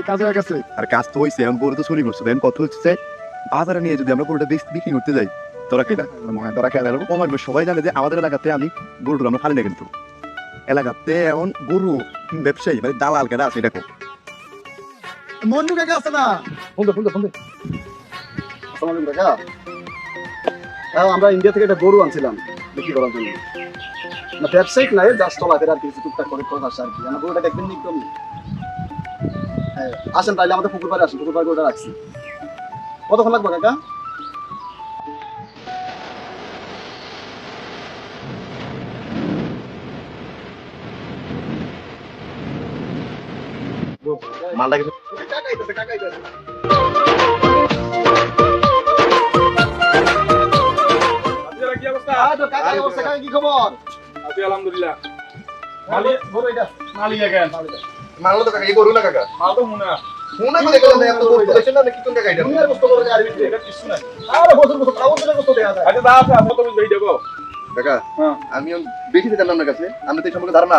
কাজ হয়ে গেছে। আর কাজ তো হয়েছে, এখন গরু তো চুরি করছে। এখন কত হচ্ছে বাজারে নিয়ে যদি আমরা গরুটা বিক্রি করতে যাই, তোরা খেলা কমার সবাই জানে যে আমাদের এলাকাতে আমি গরুটা আমরা ফালি না, কিন্তু এলাকাতে এখন গরু ব্যবসায়ী মানে দালাল কেনা আছে, দেখো মন্টু কাকা আছে না? আসসালামু আলাইকুম কাকা। আমরা ইন্ডিয়া থেকে একটা গরু আনছিলাম বিক্রি করার জন্য। না ব্যবসায়িক নাই, জাস্ট চলাফেরা আর কিছু টুকটাক করে খরচ আসে আর কি। আমার গরুটা দেখবেন একদম। হ্যাঁ আসেন তাহলে আমাদের পুকুর পাড়ে আসেন, পুকুর পাড়ে গরুটা রাখছি। কতক্ষণ লাগবে কাকা? মালটা কিন্তু কি অবস্থা? কি খবর? আছি আলহামদুলিল্লাহ। গরু এটা মালিক কেন? মানলো তো কাকা, এই গরু না কাকা। মাল তো মুনা। মনে কি দেখলেন এত গরু দেখছেন না, কি কোন কাকা এটা? দুনিয়ার বস্তু করে আর ভিতরে এটা কিছু নাই। আরে বছর বছর খাওয়া দিলে কত দেয়া যায়? আচ্ছা দা আছে, কত বুঝ ভাই দেবো? কাকা হ্যাঁ। আমি বেশি দিতাম আপনার কাছে, আমরা তো এই সম্পর্কে ধারণা